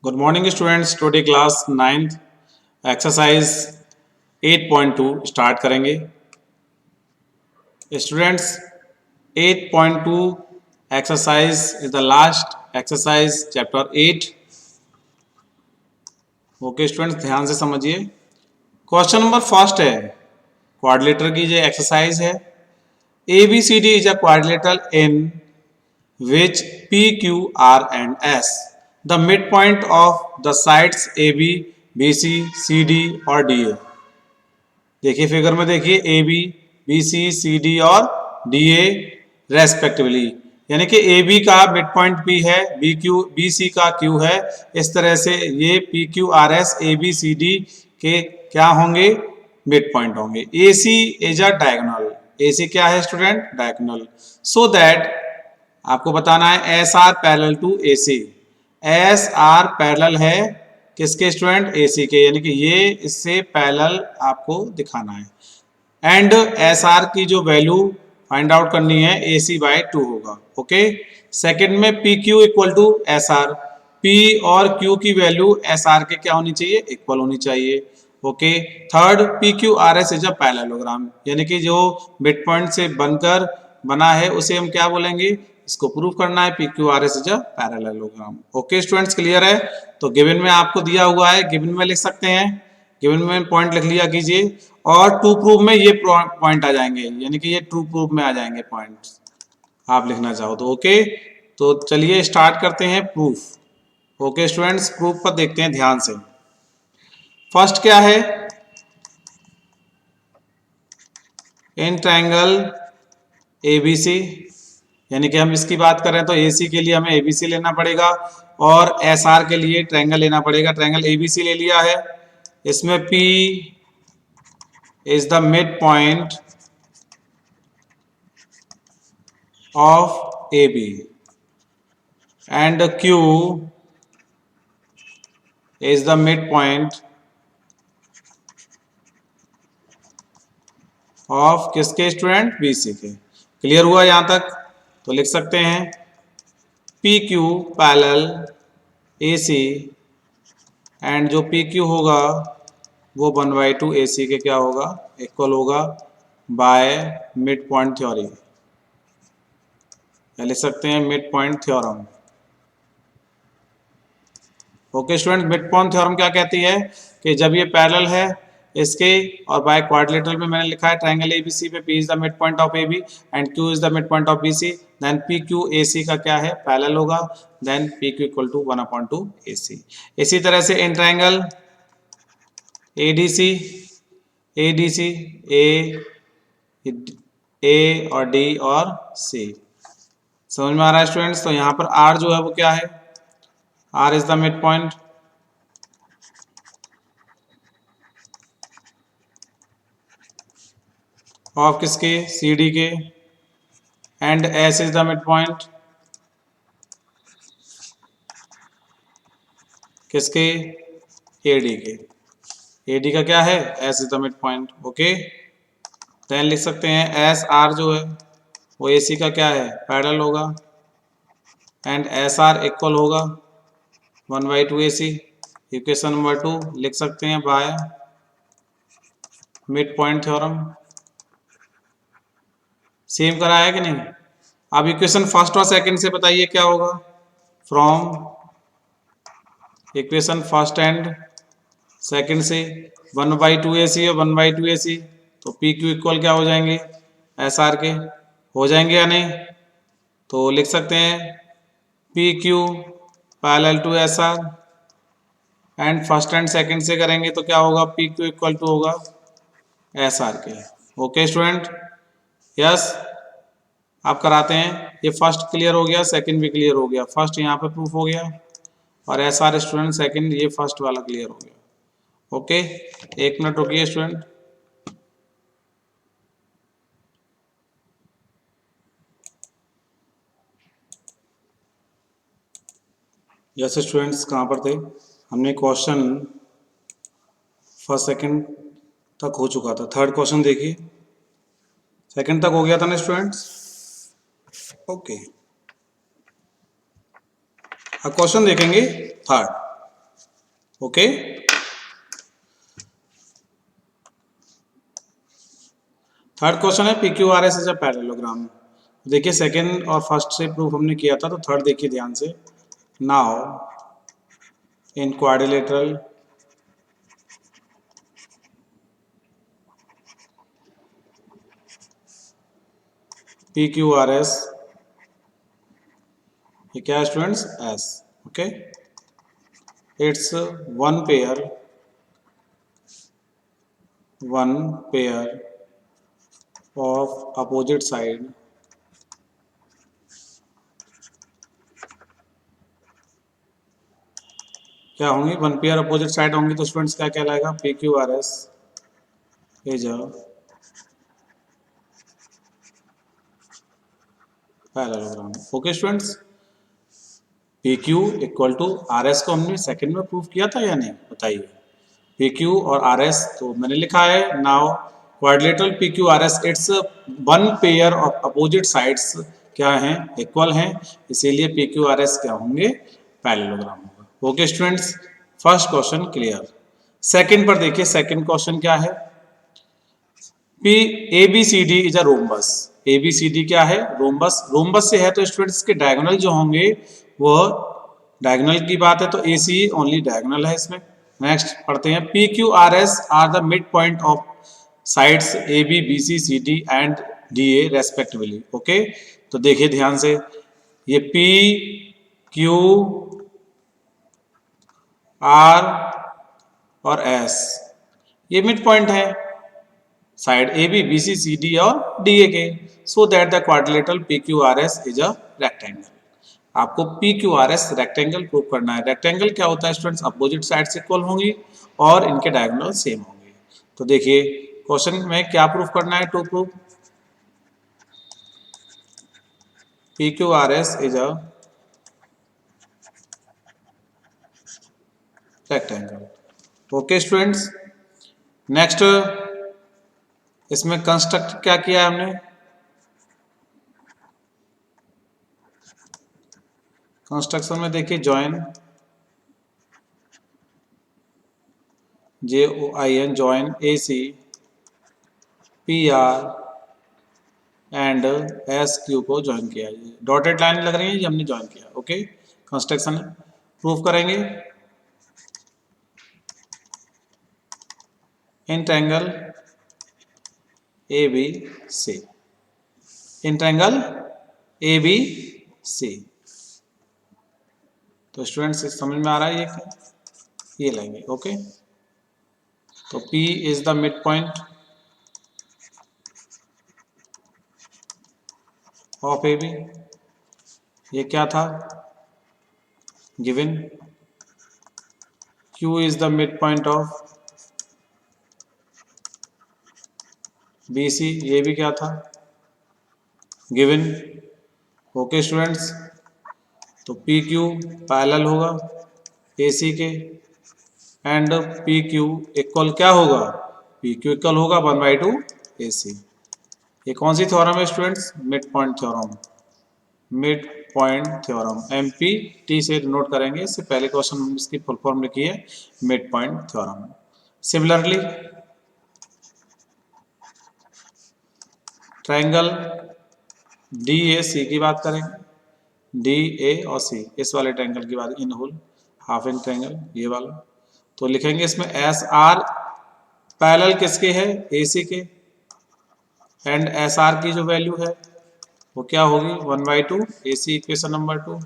Good morning students. Today class 9th exercise 8.2 start करेंगे। Students 8.2 exercise is the last exercise chapter 8। Okay students, ध्यान से समझिए। Question number first है, quadrilateral की जो एक्सरसाइज है। ABCD is a quadrilateral in which P, Q, R and S. The midpoint of the sides AB, BC, CD और DA। देखिए figure में देखिए AB, BC, CD और DA रेस्पेक्टिवली, यानी कि AB का मिड पॉइंट P है, BC का Q है। इस तरह से ये PQRS ABCD के क्या होंगे, मिड पॉइंट होंगे। AC is a diagonal. AC क्या है स्टूडेंट, डायगोनल। सो दैट आपको बताना है S R parallel to A C. S R parallel है किसके स्टूडेंट, ए सी के, यानी कि ये इससे पैरेलल आपको दिखाना है। एंड एस आर की जो वैल्यू फाइंड आउट करनी है ए सी बाई 2 होगा। ओके। सेकेंड में P Q equal to S R. P और क्यू की वैल्यू एस आर के क्या होनी चाहिए, इक्वल होनी चाहिए। Okay. Third, P Q R S is a parallelogram, यानी कि जो मिड पॉइंट से बनकर बना है उसे हम क्या बोलेंगे, इसको प्रूव करना है। PQRS is a parallelogram. Okay students, clear है। तो गिवन में आपको दिया हुआ है, गिवन में लिख सकते हैं, गिवन में पॉइंट लिख लिया कीजिए। और ट्रू प्रूफ में ये पॉइंट आ जाएंगे, यानी कि ये ट्रू प्रूफ में आ जाएंगे पॉइंट, आप लिखना चाहो तो। ओके, तो चलिए स्टार्ट करते हैं प्रूफ। ओके स्टूडेंट्स, प्रूफ पर देखते हैं ध्यान से। फर्स्ट क्या है, इन ट्रायंगल ABC, यानी कि हम इसकी बात करें तो AC के लिए हमें ABC लेना पड़ेगा और SR के लिए ट्रायंगल लेना पड़ेगा। ट्रायंगल ABC ले लिया है, इसमें P is the mid point of AB and Q is the mid point of किसके स्टूडेंट, BC के। क्लियर हुआ यहां तक? तो लिख सकते हैं PQ पैरेलल AC एंड जो PQ होगा वो 1/2 AC के क्या होगा, इक्वल होगा बाय मिड पॉइंट थ्योरी, या लिख सकते हैं mid point theorem. Okay student, mid point theorem क्या कहती है कि जब ये पैरेलल है इसके और बाय क्वाड्रिलेटरल में मैंने लिखा है ट्रायंगल ABC पे P is the mid point of AB and Q is the mid point of BC, then PQ AC का क्या है, पैरेलल होगा, then PQ equal to 1/2 AC। इसी तरह से इन ट्रायंगल ADC A और D और C, समझ में आ रहा है स्टूडेंट्स? तो यहाँ पर R जो है वो क्या है, R is the mid point of किसके, CD के, and S is the mid point किसके, AD के। AD का क्या है, S is the mid point. Okay, then लिख सकते हैं SR जो है वो AC का क्या है, पैरेलल होगा, एंड SR इक्वल होगा 1/2 AC। इक्वेशन नंबर 2 लिख सकते हैं bye mid point theorem. Same करा है कि नहीं? अब इक्वेशन फर्स्ट और सेकंड से बताइए क्या होगा। From equation first and second से 1/2 AC और 1/2 AC, तो PQ इक्वल क्या हो जाएंगे, SR के हो जाएंगे या नहीं? तो लिख सकते हैं PQ parallel to SR, and first and second से करेंगे तो क्या होगा, PQ इक्वल टू होगा SR के। Okay student, yes. आप कराते हैं, ये फर्स्ट क्लियर हो गया, सेकंड भी क्लियर हो गया। फर्स्ट यहाँ पे प्रूफ हो गया और SR स्टूडेंट सेकंड ये फर्स्ट वाला क्लियर हो गया। ओके, एक मिनट रुकिए स्टूडेंट। यस स्टूडेंट्स, कहाँ पर थे? हमने क्वेश्चन फर्स्ट सेकंड तक हो चुका था, थर्ड क्वेश्चन देखिए, सेकंड तक हो गया था ना स्टूडेंट्स? ओके, अब क्वेश्चन देखेंगे थर्ड। ओके। थर्ड क्वेश्चन है P Q R S is a parallelogram. देखिए सेकंड और फर्स्ट से प्रूफ हमने किया था, तो थर्ड देखिए ध्यान से। Now in quadrilateral P Q R S, ये क्या है students, S. Okay, it's one pair of opposite side क्या होंगी, वन पेयर अपोजिट साइड होंगी, तो स्टूडेंट्स क्या कहलाएगा, P Q R S is a parallelogram. Okay students, P Q equal to R S को हमने सेकंड में प्रूव किया था या नहीं, बताइए। पी क्यू और आर एस तो मैंने लिखा है। Now quadrilateral P Q R S, it's one pair of opposite sides क्या हैं, इक्वल हैं, इसीलिए पी क्यू आर एस क्या होंगे, पैरेललोग्राम होगा। Okay students, first question clear. Second पर देखिए, सेकंड क्वेश्चन क्या है, P A B C D is a rhombus. A B C D क्या है, रोम्बस। रोम्बस से है तो स्टूडेंट्स के डायगोनल जो होंगे वो डायगोनल की बात है, तो ए सी ओनली डायगोनल है इसमें। नेक्स्ट पढ़ते हैं, P Q R S are the mid point of sides A B B C C D and D A respectively. Okay, तो देखिए ध्यान से, ये पी क्यू आर और एस ये मिड पॉइंट है side A B B C C D और D A के, so that the quadrilateral P Q R S is a rectangle. आपको P Q R S rectangle prove करना है। Rectangle क्या होता है स्टूडेंट्स, अपोजिट साइड्स इक्वल होंगी और इनके डायगोनल सेम होंगे। तो देखिए क्वेश्चन में क्या प्रूफ करना है, to proof P Q R S is a rectangle. Okay students, next इसमें कंस्ट्रक्ट क्या किया है हमने, कंस्ट्रक्शन में देखिए join, J O I N, join A C P R and S Q को ज्वाइन किया। डॉटेड लाइन लग रही है, ये हमने ज्वाइन किया। ओके, कंस्ट्रक्शन प्रूफ करेंगे, in triangle A B C, in triangle A B C. तो स्टूडेंट्स समझ में आ रहा है ये क्या, ये लेंगे। ओके, तो P is the mid point of A B, ये क्या था given, Q is the mid point of B C, ये भी क्या था गिवन। ओके स्टूडेंट्स, तो पी क्यू पैरेलल होगा ए सी के एंड पी क्यू इक्वल क्या होगा, पी क्यू इक्वल होगा 1/2 ए सी। ये कौन सी थ्योरम है students, mid point theorem, mid point theorem, M P T से नोट करेंगे, इससे पहले क्वेश्चन हम इसकी फुल फॉर्म लिखी है, mid point theorem. Similarly triangle D A C की बात करेंगे, डी ए और सी, इस वाले ट्रायंगल की बात, in whole half in triangle ये वाला, तो लिखेंगे इसमें एस आर पैरेलल किसके है, ए सी के, एंड एस आर की जो वैल्यू है वो क्या होगी 1/2 A C, equation number 2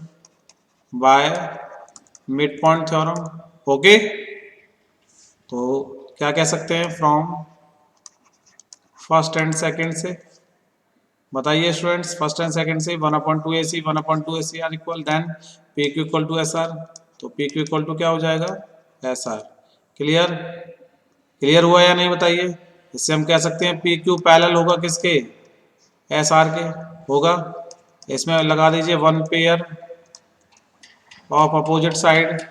by mid point theorem. Okay, तो क्या कह सकते हैं, फ्रॉम फर्स्ट एंड सेकंड से बताइए स्टूडेंट्स, फर्स्ट एंड सेकंड से 1/2 AC 1/2 AC are equal, then P Q equal to S R, तो पी क्यू इक्वल टू क्या हो जाएगा, एस आर। क्लियर, क्लियर हुआ या नहीं बताइए। इससे हम कह सकते हैं पी क्यू पैरेलल होगा किसके, एस आर के होगा। इसमें लगा दीजिए one pair of opposite side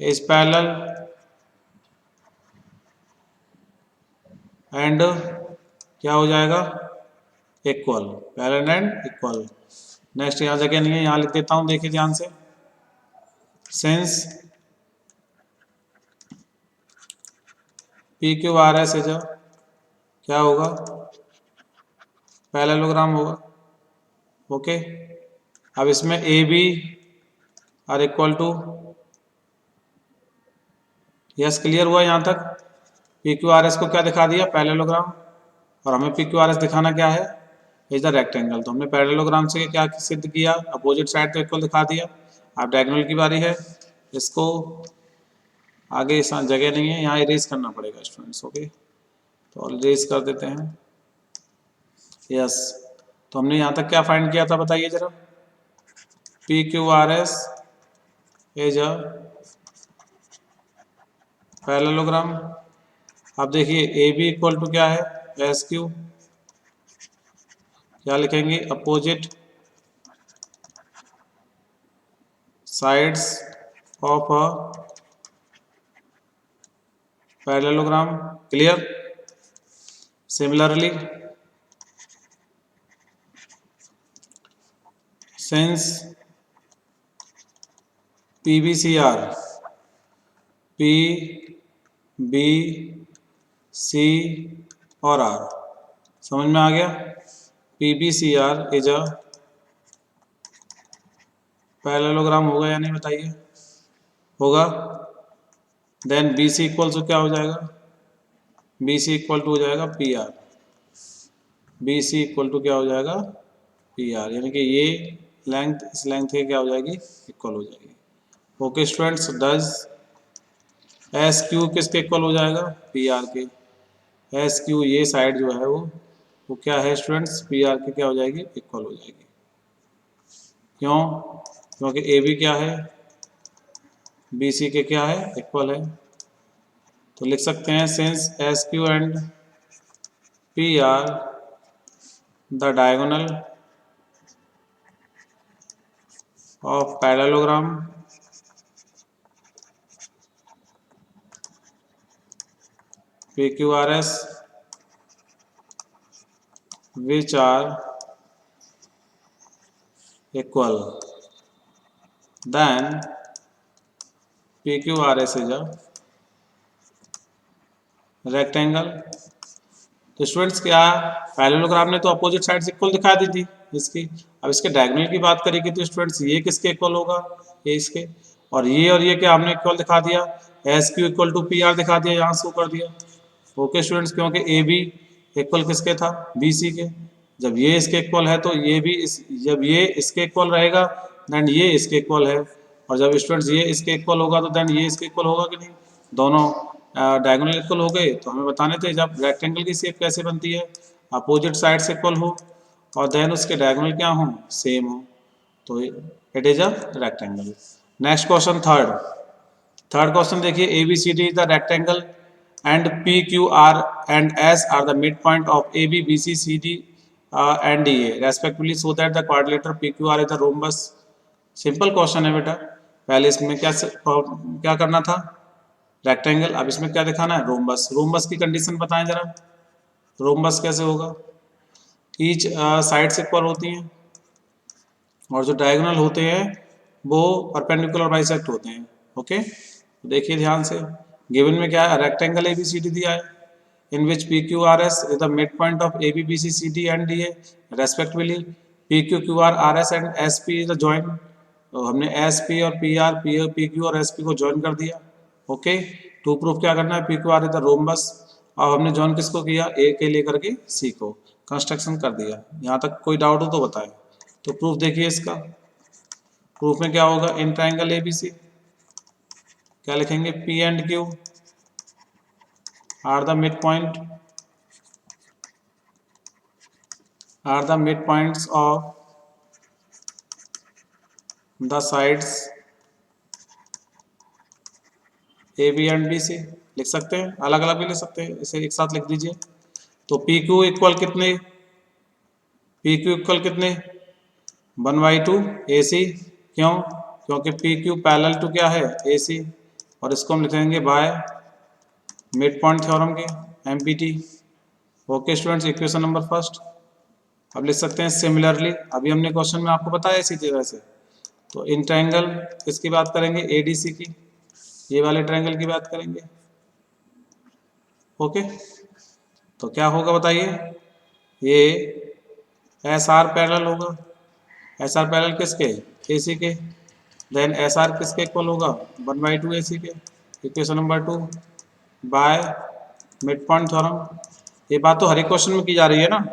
is parallel and क्या हो जाएगा, equal, parallel and equal. Next यहाँ जगह नहीं है, यहाँ लिख देता हूँ, देखिए ध्यान से। Since P Q R S is क्या होगा, पैरेललोग्राम होगा। ओके, अब इसमें A B are equal to, yes clear हुआ यहाँ तक। पी क्यू आर एस को क्या दिखा दिया, पैरेललोग्राम, और हमें पी क्यू आर एस दिखाना क्या है, इज द रेक्टेंगल। तो हमने पैरेललोग्राम से क्या सिद्ध किया, अपोजिट साइड तो इक्वल दिखा दिया। अब डायगोनल की बारी है, इसको आगे इस जगह नहीं है, यहाँ इरेज करना पड़ेगा स्टूडेंट्स। ओके, तो इरेज कर देते हैं। यस, तो हमने यहाँ तक क्या फाइंड किया था बताइए जरा, P Q R S is a parallelogram. अब देखिए ए बी इक्वल टू क्या है, एस क्यू, क्या लिखेंगे, opposite sides of a parallelogram. Clear. Similarly since P B C R, P B C और आर, समझ में आ गया। P B C R is a parallelogram होगा या नहीं बताइए, होगा। Then B C equal to क्या हो जाएगा, बी सी इक्वल टू हो जाएगा P R, B C equal to क्या हो जाएगा, पी आर, यानी कि ये लेंथ इस लेंथ के क्या हो जाएगी, इक्वल हो जाएगी। Okay students, does S Q किसके इक्वल हो जाएगा, पी आर के। एस क्यू ये साइड जो है वो क्या है स्टूडेंट्स, पी आर के क्या हो जाएगी, इक्वल हो जाएगी। क्यों, क्योंकि ए बी क्या है, बी सी के क्या है, इक्वल है। तो लिख सकते हैं since S Q and P R the diagonal of parallelogram P Q R S which are equal, then PQRS is a rectangle। तो स्टूडेंट्स क्या, पैरेललोग्राम ने तो अपोजिट साइड इक्वल दिखा दी थी इसकी। अब इसके डायगोनल की बात करेंगे तो स्टूडेंट्स ये किसके इक्वल होगा, ये इसके, और ये क्या हमने इक्वल दिखा दिया, S Q equal to P R दिखा दिया, यहाँ शो कर दिया। ओके स्टूडेंट्स, क्योंकि ए बी इक्वल किसके था, बी सी के। जब ये इसके इक्वल है तो ये भी जब ये इसके इक्वल रहेगा देन ये इसके इक्वल है, और जब स्टूडेंट्स ये इसके इक्वल होगा तो देन ये इसके इक्वल होगा कि नहीं, दोनों डायगोनल इक्वल हो गए। तो हमें बताने थे जब रेक्टेंगल की शेप कैसे बनती है, अपोजिट साइड से इक्वल हो और देन उसके डायगोनल क्या हो, सेम हो, तो it is a rectangle. Next question third question देखिए, A B C D is the rectangle and P, Q, R and S are the midpoint of A, B, B, C, C, D and D A respectively, so that the quadrilateral P, Q, R is the rhombus। Simple question है बेटा। पहले इसमें क्या करना था, rectangle, अब इसमें क्या दिखाना है, रोम्बस। रोम्बस की कंडीशन बताएं जरा, रोम्बस कैसे होगा, ईच साइड से इक्वल होती हैं और जो डायगोनल होते हैं वो परपेंडिकुलर बाइसेक्ट होते हैं। ओके, तो देखिए ध्यान से, गिवन में क्या है, rectangle A B C D दिया है, in which P Q R S is the mid point of A B B C C D and D A respectively, P Q Q R S and S P is the join. तो हमने S P और P Q और S P को join कर दिया। Okay, to proof क्या करना है, P Q R is the rhombus, और हमने ज्वाइन किसको किया, ए के लेकर के सी को कंस्ट्रक्शन कर दिया। यहाँ तक कोई डाउट हो तो बताएं। तो प्रूफ देखिए इसका, प्रूफ में क्या होगा, इन ट्राइंगल ए बी सी क्या लिखेंगे, P and Q are the midpoints of the sides A B and B C। लिख सकते हैं, अलग अलग भी लिख सकते हैं, इसे एक साथ लिख दीजिए। तो पी क्यू इक्वल कितने, पी क्यू इक्वल कितने, 1/2 ए सी। क्यों, क्योंकि पी क्यू पैरेलल टू क्या है, ए सी, और इसको हम लिखेंगे बाय मिड पॉइंट थ्योरम के, empty. Okay students, equation number first. अब लिख सकते हैं सिमिलरली, अभी हमने क्वेश्चन में आपको बताया इसी तरह से। तो इन ट्रायंगल किसकी बात करेंगे, एडीसी की, ये वाले ट्रायंगल की बात करेंगे। ओके, तो क्या होगा बताइए, ये एस आर पैरेलल होगा, एस आर पैरेलल किसके, एसी के। देन एस आर किसके इक्वल होगा, 1/2 एसी के। Equation number 2 by mid point theorem. ये बात तो हर एक क्वेश्चन में की जा रही है ना।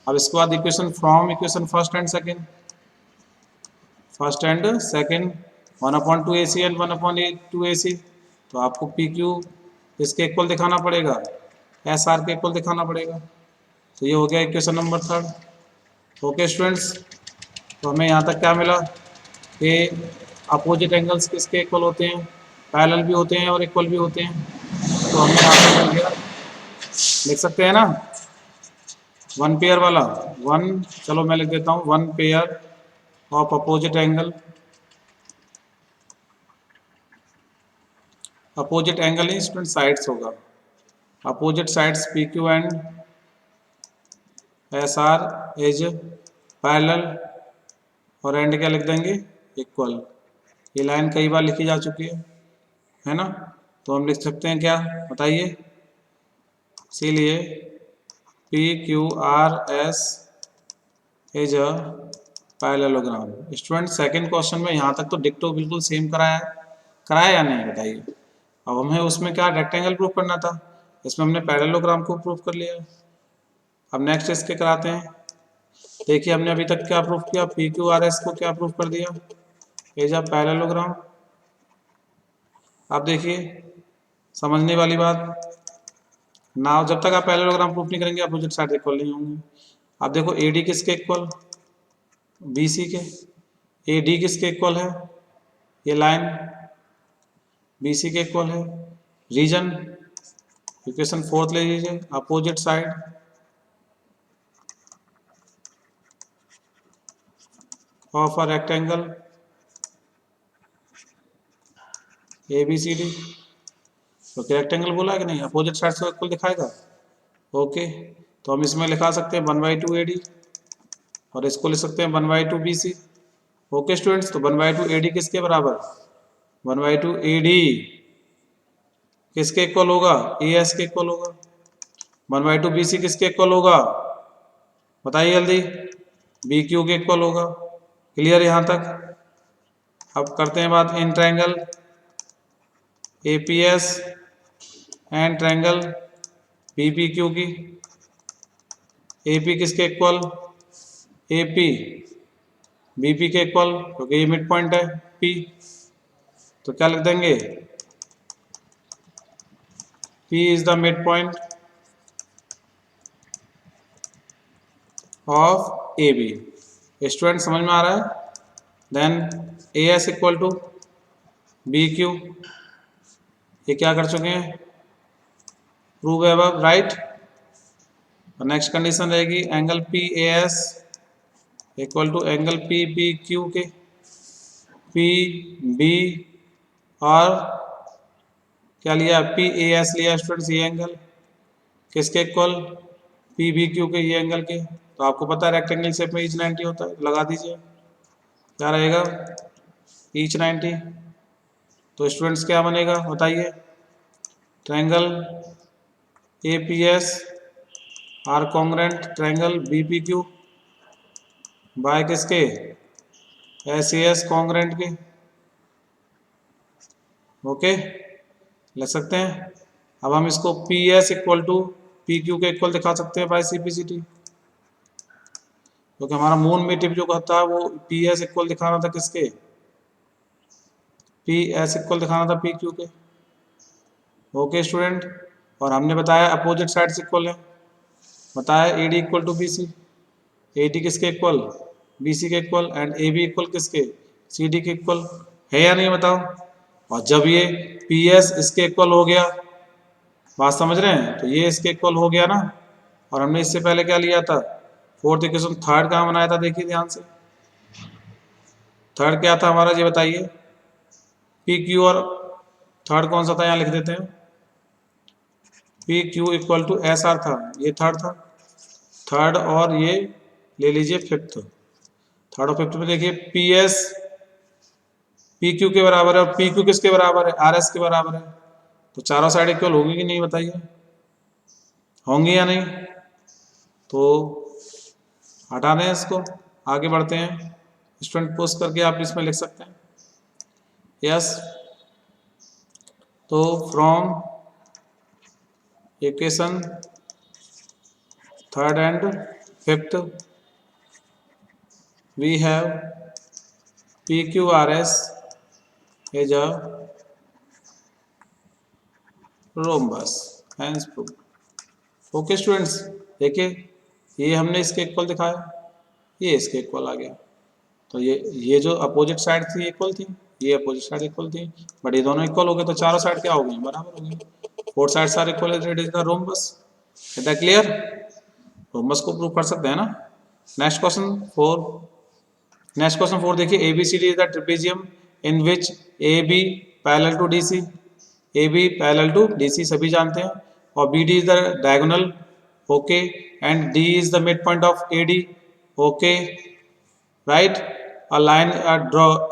अब इसके बाद equation from equation first and second, first and second 1/2 AC and 1/2 AC। तो आपको पी क्यू इसके इक्वल दिखाना पड़ेगा, एस आर के इक्वल दिखाना पड़ेगा। तो ये हो गया इक्वेशन नंबर 3। ओके स्टूडेंट्स, तो हमें यहाँ तक क्या मिला कि अपोजिट एंगल्स किसके इक्वल होते हैं, पैरेलल भी होते हैं और इक्वल भी होते हैं। तो हमें यहाँ तक मिल गया, लिख सकते हैं ना, वन पेयर वाला, वन, चलो मैं लिख देता हूँ, one pair of opposite angle, opposite angle ही स्टूडेंट साइड्स होगा, opposite sides P Q and S R is parallel, और एंड क्या लिख देंगे, इक्वल। ये लाइन कई बार लिखी जा चुकी है ना। तो हम लिख सकते हैं क्या बताइए, इसीलिए P Q R S is a parallelogram. Student second question में यहाँ तक तो डिक्टो बिल्कुल सेम कराया या नहीं बताइए। अब हमें उसमें क्या रेक्टेंगल प्रूफ करना था, इसमें हमने पैरेललोग्राम को प्रूफ कर लिया। अब नेक्स्ट इसके कराते हैं। देखिए हमने अभी तक क्या प्रूफ किया, पी क्यू आर एस को क्या प्रूफ कर दिया, एज अ पैरेललोग्राम। आप देखिए समझने वाली बात ना, जब तक आप पैरेललोग्राम प्रूफ नहीं करेंगे अपोजिट साइड इक्वल नहीं होंगे। आप देखो ए डी किसके इक्वल, बी सी के। ए डी किसके इक्वल है, ये लाइन बी सी के इक्वल है। रीजन इक्वेशन 4 ले लीजिए, opposite side of a rectangle A B C D. तो रेक्टेंगल बोला है कि नहीं, अपोजिट साइड से इक्वल दिखाएगा। ओके, तो हम इसमें लिखा सकते हैं 1/2 AD और इसको लिख सकते हैं 1/2 BC। ओके स्टूडेंट्स, तो 1/2 AD किसके बराबर, 1/2 AD किसके इक्वल होगा, AS के इक्वल होगा। 1/2 BC किसके इक्वल होगा बताइए जल्दी, BQ के इक्वल होगा। क्लियर यहाँ तक। अब करते हैं बात in triangle APS and triangle BPQ की। AP किसके इक्वल, AP BP के इक्वल, क्योंकि ये मिड पॉइंट है P। तो क्या लिख देंगे, P is the mid point of AB। Student समझ में आ रहा है। Then AS equal to BQ, ये क्या कर चुके हैं, प्रूव अबव, राइट। और नेक्स्ट कंडीशन रहेगी angle PAS equal to angle PBQ के, PB और क्या लिया, PAS लिया स्टूडेंट्स, ये एंगल किसके इक्वल, PBQ के, ये एंगल के। तो आपको पता है रेक्टेंगल शेप में ईच 90 होता है, लगा दीजिए, क्या रहेगा ईच 90। तो स्टूडेंट्स क्या बनेगा बताइए, triangle APS are congruent triangle BPQ by किसके, SAS कॉन्ग्रेंट के। ओके, लिख सकते हैं। अब हम इसको PS इक्वल टू PQ के इक्वल दिखा सकते हैं बाय CPCT, क्योंकि हमारा मून मोटिव जो कहता है वो PS इक्वल दिखाना था किसके, PS इक्वल दिखाना था PQ के। ओके स्टूडेंट, और हमने बताया अपोजिट साइड इक्वल है, बताया AD equal to BC, AD किसके इक्वल, BC के इक्वल, एंड AB इक्वल किसके, CD के इक्वल है या नहीं बताओ। और जब ये PS इसके इक्वल हो गया, बात समझ रहे हैं, तो ये इसके इक्वल हो गया ना। और हमने इससे पहले क्या लिया था, फोर्थ इक्वेशन, थर्ड कहाँ बनाया था, देखिए ध्यान से। थर्ड क्या था हमारा ये बताइए, PQ, और थर्ड कौन सा था, यहाँ लिख देते हैं, PQ इक्वल टू SR था, ये थर्ड था। थर्ड और ये ले लीजिए फिफ्थ। थर्ड और फिफ्थ में देखिए पी एस पी क्यू के बराबर है और पी क्यू किसके बराबर है, आर एस के बराबर है। तो चारों साइड इक्वल होगी कि नहीं बताइए, होंगी या नहीं। तो हटा दें इसको, आगे बढ़ते हैं। स्टूडेंट पोस्ट करके आप इसमें लिख सकते हैं यस। तो from equation third and fifth we have PQRS is a rhombus hence proved। Okay students, देखिए ये हमने इसके इक्वल दिखाया, ये इसके इक्वल आ गया। तो ये जो अपोजिट साइड थी इक्वल थी, ये अपोजिट साइड इक्वल थी, बट ये दोनों इक्वल हो गए तो चारों साइड क्या हो गई, बराबर हो गई। Four sides are equal, it is the rhombus. Is that clear? Rhombus को प्रूव कर सकते हैं ना। Next question 4। नेक्स्ट क्वेश्चन 4 देखिए, ABCD is the trapezium in which AB parallel to DC। AB parallel to DC सभी जानते हैं, और BD is the diagonal, okay, and D is the mid point of AD, okay, right. A line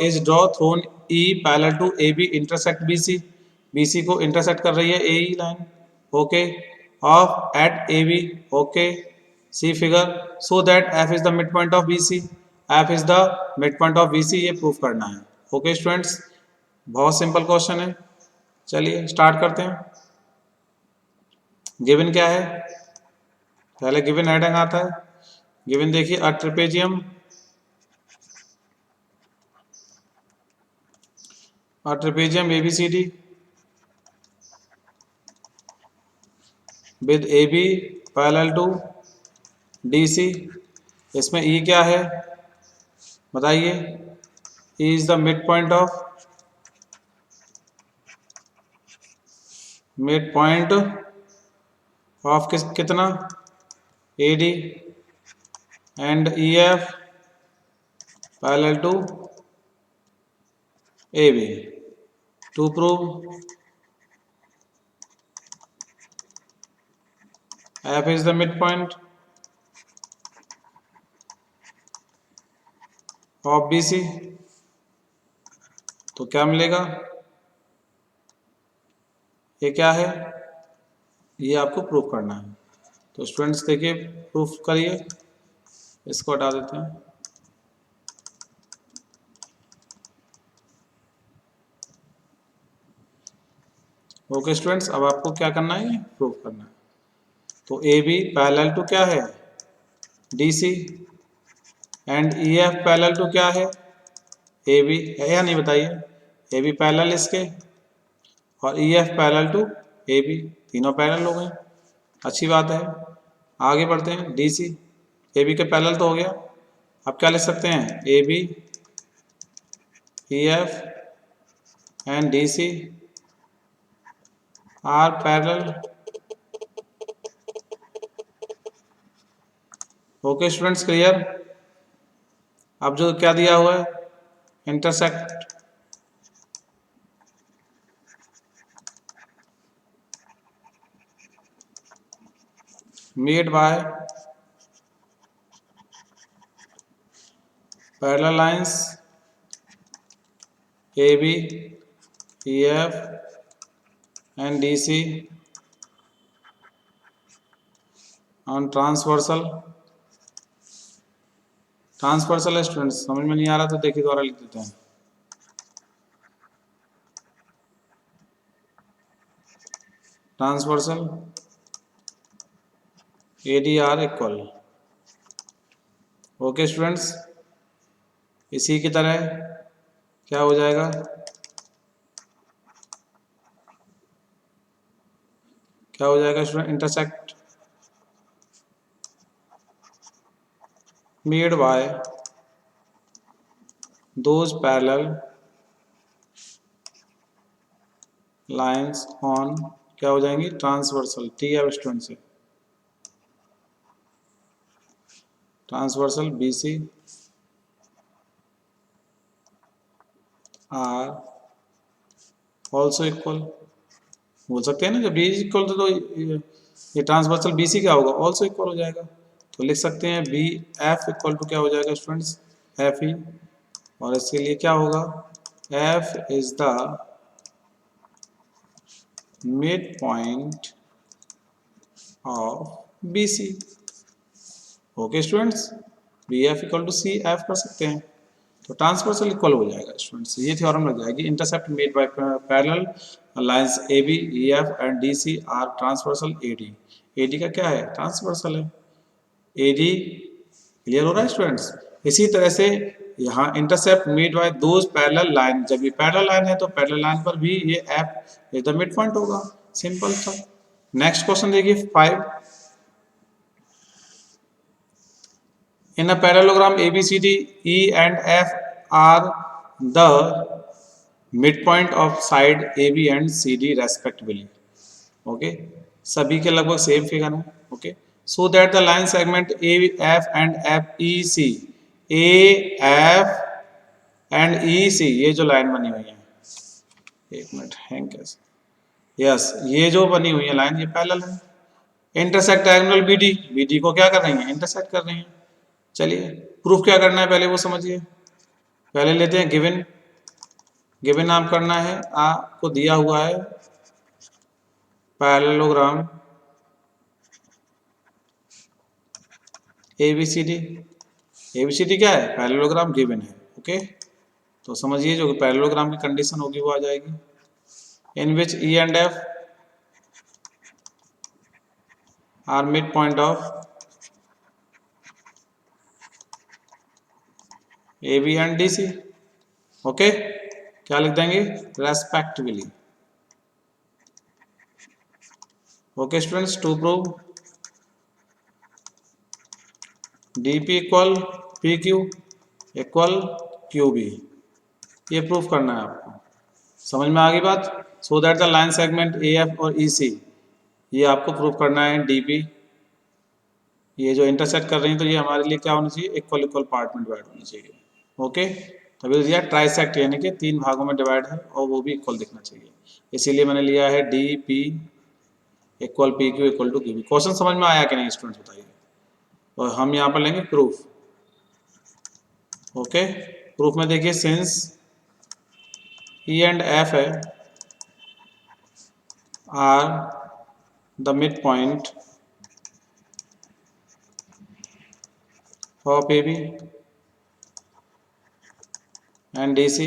is draw through E parallel to AB intersect BC। BC को intersect कर रही है AE line, okay, of at AB, okay. See figure so that F is the mid point of BC। F is the mid point of BC, ये proof करना है। Okay students, बहुत simple question है। चलिए start करते हैं। Given क्या है, पहले गिवन हेडिंग आता है। गिवन देखिए, a trapezium, a trapezium ABCD with AB parallel to DC। इसमें E क्या है बताइए, E is the mid point of कितना AD, and EF parallel to AB। To prove F is the mid point of BC, तो क्या मिलेगा, ये क्या है, ये आपको प्रूफ करना है। तो स्टूडेंट्स देखिए प्रूफ करिए, इसको हटा देते हैं। ओके स्टूडेंट्स, अब आपको क्या करना है, ये प्रूफ करना है। तो AB पैरेलल टू क्या है DC, and EF parallel to क्या है AB, है या नहीं बताइए। AB पैरेलल इसके और EF पैरेलल टू AB, तीनों पैरेलल हो गए, अच्छी बात है। आगे बढ़ते हैं। DC AB के पैरेलल तो हो गया, अब क्या लिख सकते हैं, AB EF and DC are parallel. Okay students, clear. अब जो क्या दिया हुआ है, intersect, made by parallel lines AB EF and DC on transversal. Transversal students समझ में नहीं आ रहा तो देखिए द्वारा लिख देते हैं। Transversal ADR equal. Okay students, इसी की तरह क्या हो जाएगा, क्या हो जाएगा student, intersect made by those parallel lines on, क्या हो जाएंगी, ट्रांसवर्सल। टी है स्टूडेंट से, transversal BC are also equal. बोल सकते हैं ना, जब B इक्वल तो ये ट्रांसवर्सल BC क्या होगा, ऑल्सो इक्वल हो जाएगा। तो लिख सकते हैं बी एफ इक्वल टू क्या हो जाएगा स्टूडेंट्स, एफ ई, और इसके लिए क्या होगा, F is the mid point of B C. Okay students, B F equal to C F कर सकते हैं, तो ट्रांसवर्सल इक्वल हो जाएगा स्टूडेंट्स, ये थ्योरम लग जाएगी। Intercept made by parallel lines A B E F and D C are transversal A D. A D का क्या है, ट्रांसवर्सल है, ए डी। क्लियर हो रहा है स्टूडेंट्स। इसी तरह से यहाँ intercept made by those parallel line, जब ये पैरेलल लाइन है तो पैरेलल लाइन पर भी ये F is the mid point होगा, सिंपल था। नेक्स्ट क्वेश्चन देखिए 5। In a parallelogram ABCD, E and F are the midpoint of side AB and CD respectively. Okay, सभी के लगभग सेम फिगर है। Okay, so that the line segment AF and FEC, AF and EC, ये जो line बनी हुई है, एक मिनट हैंग कैसे, यस, ये जो बनी हुई है लाइन ये पैरेलल है। इंटरसेक्ट डायगोनल BD, BD को क्या कर रही है, इंटरसेक्ट कर रही है। चलिए प्रूफ क्या करना है पहले वो समझिए। पहले लेते हैं गिवन, गिवन नाम करना है, आपको दिया हुआ है पैरेललोग्राम ABCD। ABCD क्या है, पैरेललोग्राम गिवन है। ओके, तो समझिए जो पैरेललोग्राम की कंडीशन होगी वो आ जाएगी, in which E and F are mid point of A B and D C. Okay, क्या लिख देंगे, respectively. Okay students, to prove D P equal P Q equal Q B, ये प्रूफ करना है आपको। समझ में आ गई बात। So that the line segment A F और ई सी, ये आपको प्रूफ करना है डी पी, ये जो इंटरसेक्ट कर रही है तो ये हमारे लिए क्या होनी चाहिए, इक्वल इक्वल पार्ट में डिवाइड होनी चाहिए। ओके, तभी दिया ट्राइसेक्ट, यानी कि 3 भागों में डिवाइड है और वो भी इक्वल दिखना चाहिए, इसीलिए मैंने लिया है D P equal P Q equal to Q B. Question समझ में आया कि नहीं स्टूडेंट्स, बताइए। और हम यहाँ पर लेंगे प्रूफ। ओके, प्रूफ में देखिए सिंस ई एंड एफ है are the mid point of A B and DC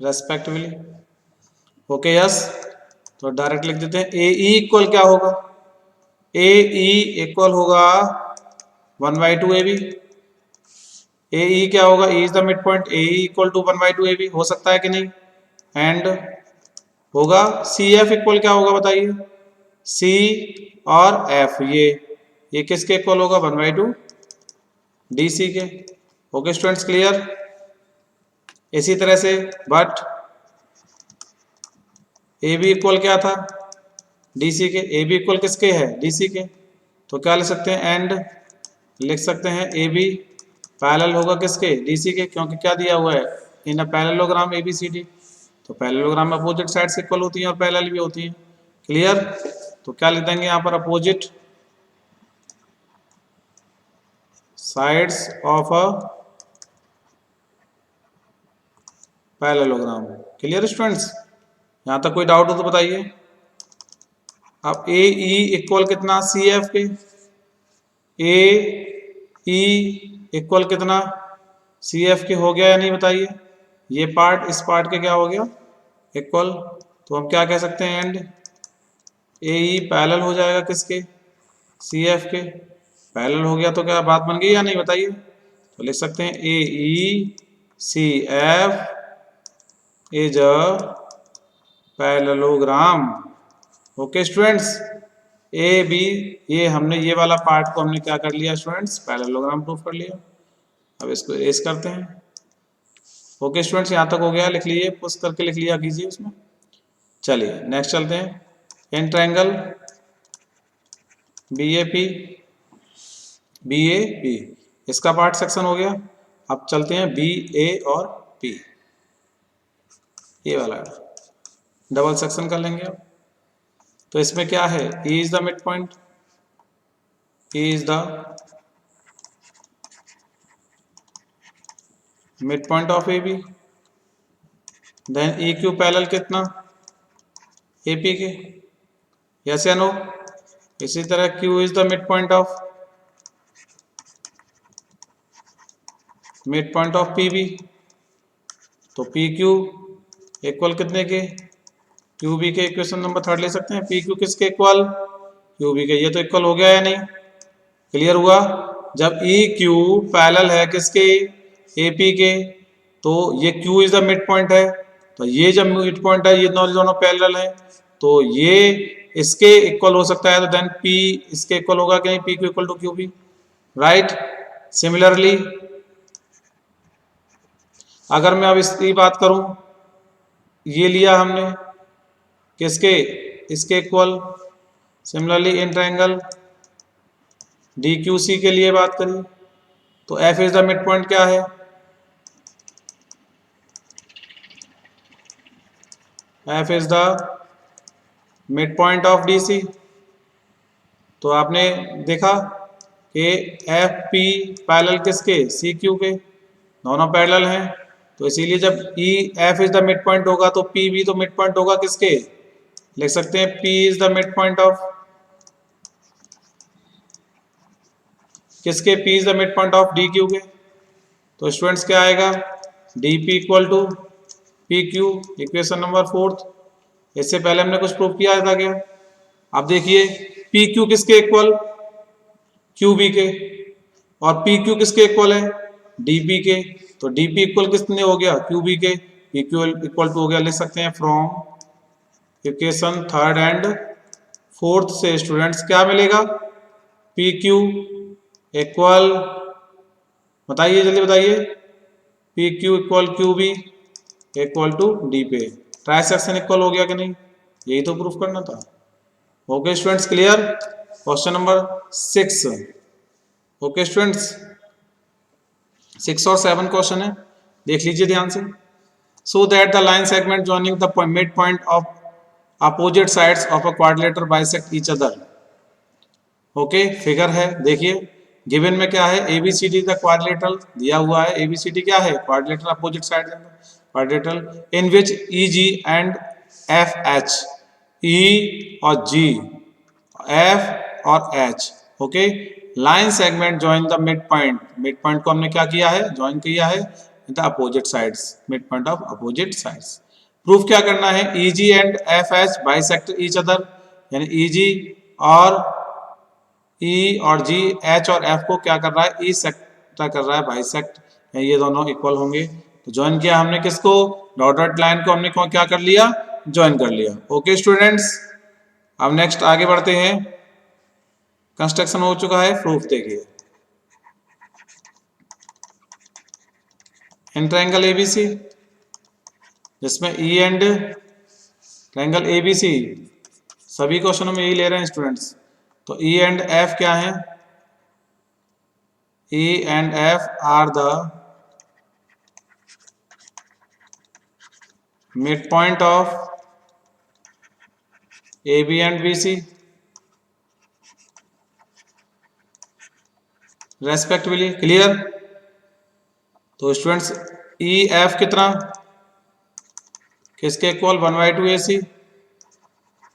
respectively। Okay yes, तो डायरेक्ट लिख देते हैं ए ई इक्वल क्या होगा, ए ई इक्वल होगा 1/2 ए बी। ए ई क्या होगा, E is the mid point, A E equal to 1/2 A B, हो सकता है कि नहीं। एंड होगा सी एफ इक्वल क्या होगा बताइए, सी और एफ, ये किसके इक्वल होगा, 1/2 DC के। Okay students, clear. इसी तरह से बट ए बी इक्वल क्या था, DC के, ए बी इक्वल किसके है, DC के, तो क्या लिख सकते हैं, एंड लिख सकते हैं ए बी पैरेलल होगा किसके, DC के, क्योंकि क्या दिया हुआ है, इन अ पैरेललोग्राम ABCD, तो पैरेललोग्राम में अपोजिट साइड्स इक्वल होती हैं और पैरेलल भी होती हैं। क्लियर, तो क्या लिख देंगे यहाँ पर, opposite sides of a parallelogram। Clear students, यहां तक कोई डाउट हो तो बताइए। अब ए ई इक्वल कितना, सी एफ के, ए ई इक्वल कितना, सी एफ के, हो गया या नहीं बताइए। ये पार्ट इस पार्ट के क्या हो गया, इक्वल, तो हम क्या कह सकते हैं, एंड ए ई पैरेलल हो जाएगा किसके, सी एफ के, पैरेलल हो गया तो क्या बात बन गई या नहीं बताइए। तो लिख सकते हैं A E C F is a parallelogram. Okay students, A B, ये हमने ये वाला पार्ट को हमने क्या कर लिया स्टूडेंट्स, पैरेललोग्राम प्रूफ कर लिया। अब इसको एरेज करते हैं। ओके स्टूडेंट्स, यहाँ तक हो गया, लिख लीजिए, पुश करके लिख लिया कीजिए उसमें। चलिए नेक्स्ट चलते हैं, in triangle B A P, B A P, इसका पार्ट सेक्शन हो गया। अब चलते हैं बी ए और पी, ये वाला डबल सेक्शन कर लेंगे। अब तो इसमें क्या है, E is the mid point, E is the mid point of AB, then EQ parallel कितना, AP के, यस या नो। इसी तरह Q is the mid point of PB, तो PQ इक्वल कितने के, QB के। इक्वेशन नंबर 3 ले सकते हैं, PQ किसके इक्वल, QB के। ये तो इक्वल हो गया या नहीं, क्लियर हुआ। जब EQ पैरेलल है किसके, AP के, तो ये Q is the mid point है, तो ये जब मिड पॉइंट है, ये दोनों पैरेलल है, तो ये इसके इक्वल हो सकता है, तो देन P इसके इक्वल होगा कि नहीं, PQ equal to QB, right. Similarly अगर मैं अब इसकी बात करूं, ये लिया हमने किसके, इसके equal. Similarly in triangle DQC के लिए बात करिए, तो F is the mid point क्या है, F is the mid point of DC। तो आपने देखा कि FP पैरेलल किसके, CQ के, दोनों पैरेलल हैं, तो इसीलिए जब F is the mid point होगा तो P भी तो मिड पॉइंट होगा किसके, लिख सकते हैं P is the mid point of किसके, P is the mid point of DQ के। तो स्टूडेंट्स क्या आएगा, DP equal to PQ, equation number 4। इससे पहले हमने कुछ प्रूफ किया था क्या, अब देखिए PQ किसके इक्वल, QB के, और PQ किसके इक्वल है, DP के। तो DP इक्वल किसने हो गया, QB के, PQ इक्वल टू हो गया, लिख सकते हैं from equation 3rd and 4th से स्टूडेंट्स क्या मिलेगा, PQ इक्वल, बताइए जल्दी बताइए, PQ equal QB equal to D पे, ट्राइसेक्शन इक्वल हो गया कि नहीं, यही तो प्रूफ करना था। Okay students, clear. Question number 6। Okay students, 6 और 7 क्वेश्चन है, देख लीजिए ध्यान से। So that the line segment joining the mid point of opposite sides of a quadrilateral bisect each other. Okay, figure है, देखिए गिवन में क्या है, ABCD द क्वाड्रिलेटरल दिया हुआ है, ABCD क्या है, quadrilateral opposite side quadrilateral in which EG and FH, E और G, F और H, okay, line segment join the mid point, mid point को हमने क्या किया है, जॉइन किया है the opposite sides, mid point of opposite sides. Proof क्या करना है, EG and FH bisect each other, यानी EG और E और G, H और F को क्या कर रहा है, E सेक्टर कर रहा है, बाइसेक्ट, ये दोनों इक्वल होंगे। तो ज्वाइन किया हमने किसको, डॉटेड लाइन को हमने क्या कर लिया, ज्वाइन कर लिया। ओके स्टूडेंट्स, अब नेक्स्ट आगे बढ़ते हैं, कंस्ट्रक्शन हो चुका है, प्रूफ देखिए। इन ट्रायंगल ABC जिसमें E एंड ट्रायंगल ABC, सभी क्वेश्चनों में यही ले रहे हैं स्टूडेंट्स, तो E एंड F क्या है, E and F are the mid point of AB and BC respectively, clear. तो स्टूडेंट्स EF कितना, किसके इक्वल, 1/2 AC,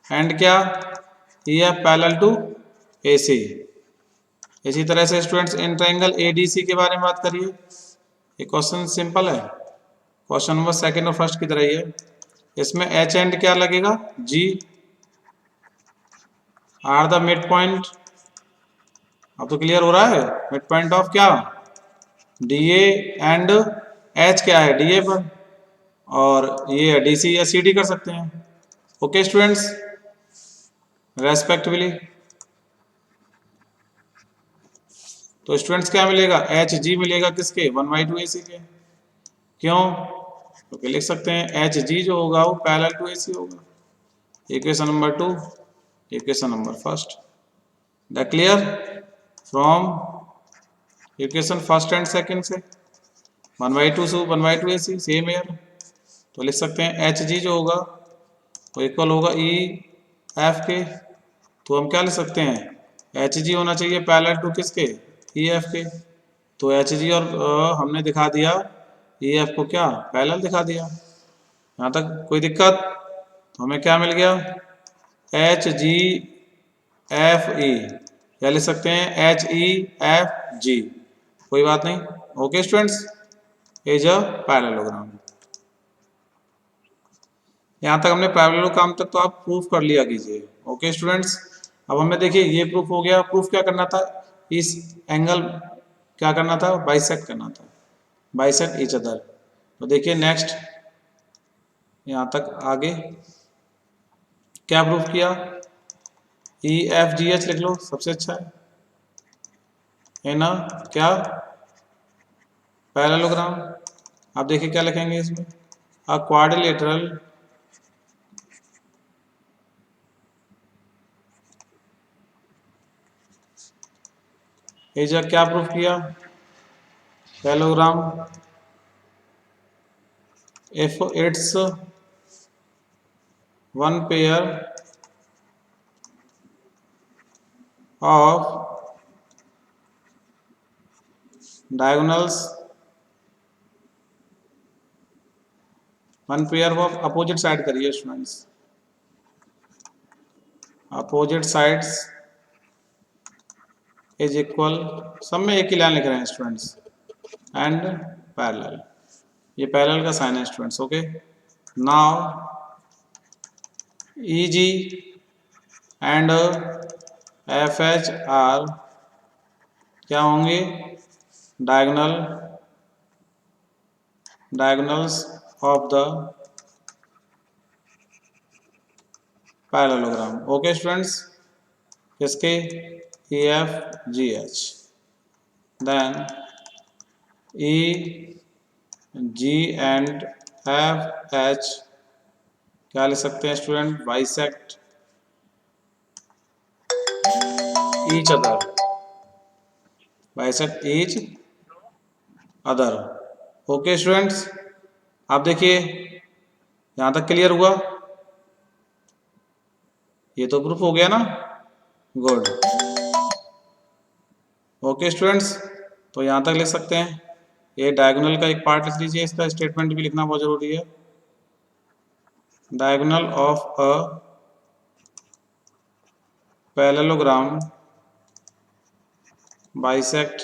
एंड क्या, EF पैरेलल टू AC। इसी तरह से स्टूडेंट्स इन ट्रायंगल ADC के बारे में बात करिए, ये क्वेश्चन सिंपल है, क्वेश्चन नंबर 2nd और 1st की तरह ही है। इसमें H एंड क्या लगेगा, G are the mid point, अब तो क्लियर हो रहा है, मिड पॉइंट ऑफ क्या, DA एंड H क्या है, DA पर, और ये DC या CD कर सकते हैं। ओके स्टूडेंट्स, रेस्पेक्टिवली, तो स्टूडेंट्स क्या मिलेगा, HG मिलेगा किसके, 1/2 AC के, क्यों, क्योंकि लिख सकते हैं HG जो होगा वो पैरेलल टू AC होगा। Equation number 2, equation number 1st, the clear from equation 1st and 2nd से, 1/2 से 1/2 AC सेम एयर, तो लिख सकते हैं HG जो होगा वो इक्वल होगा E एफ के, तो हम क्या लिख सकते हैं, एच जी होना चाहिए पैरेलल टू किसके, ई एफ के। तो एच जी और हमने दिखा दिया ई एफ को क्या, पैरेलल दिखा दिया। यहाँ तक कोई दिक्कत? तो हमें क्या मिल गया, एच जी एफ ई, या लिख सकते हैं एच ई एफ जी, कोई बात नहीं। Okay students, is a parallelogram. यहाँ तक हमने पैरेललोग्राम तक तो आप प्रूफ कर लिया कीजिए। ओके स्टूडेंट्स, अब हमें देखिए ये प्रूफ हो गया। प्रूफ क्या करना था, इस एंगल क्या करना था, बाइसेक्ट करना था, बाइसेक्ट ईच अदर। तो देखिए नेक्स्ट, यहाँ तक आगे क्या प्रूफ किया, ई एफ जी एच लिख लो, सबसे अच्छा है ना, क्या पैरेललोग्राम। आप देखिए क्या लिखेंगे इसमें, अ क्वाड्रिलेटरल इज अ, क्या प्रूफ किया, parallelogram if it's one pair of diagonals, one pair of opposite side करिए students, opposite sides is equal, सब में एक ही लाइन लिख रहे हैं स्टूडेंट्स, एंड पैरेलल, ये पैरेलल का साइन है students. Okay, now E G and F H are क्या होंगे, diagonals of the parallelogram. Okay students, किसके, E F G H, then E G and F H क्या लिख सकते हैं student, bisect each other, bisect each other. Okay students, आप देखिए यहाँ तक क्लियर हुआ, ये तो प्रूफ हो गया ना, गुड। ओके स्टूडेंट्स, तो यहाँ तक लिख सकते हैं, ये डायगोनल का एक पार्ट लिख लीजिए, इसका स्टेटमेंट भी लिखना बहुत जरूरी है, diagonal of a parallelogram bisect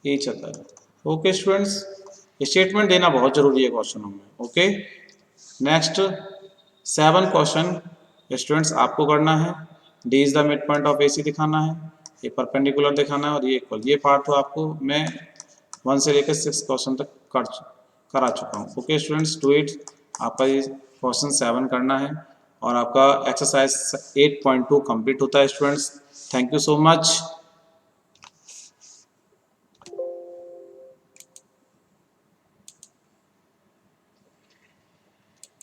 each other. Okay students, statement देना बहुत जरूरी है क्वेश्चनों में। ओके, नेक्स्ट 7 क्वेश्चन स्टूडेंट्स आपको करना है। D is the mid point of AC दिखाना है, ये परपेंडिकुलर दिखाना है और ये इक्वल। ये पार्ट तो आपको मैं 1 से लेकर 6 क्वेश्चन तक करा चुका हूँ। Okay students, do it. आपका ये क्वेश्चन 7 करना है और आपका एक्सरसाइज 8.2 कंप्लीट होता है students. Thank you so much.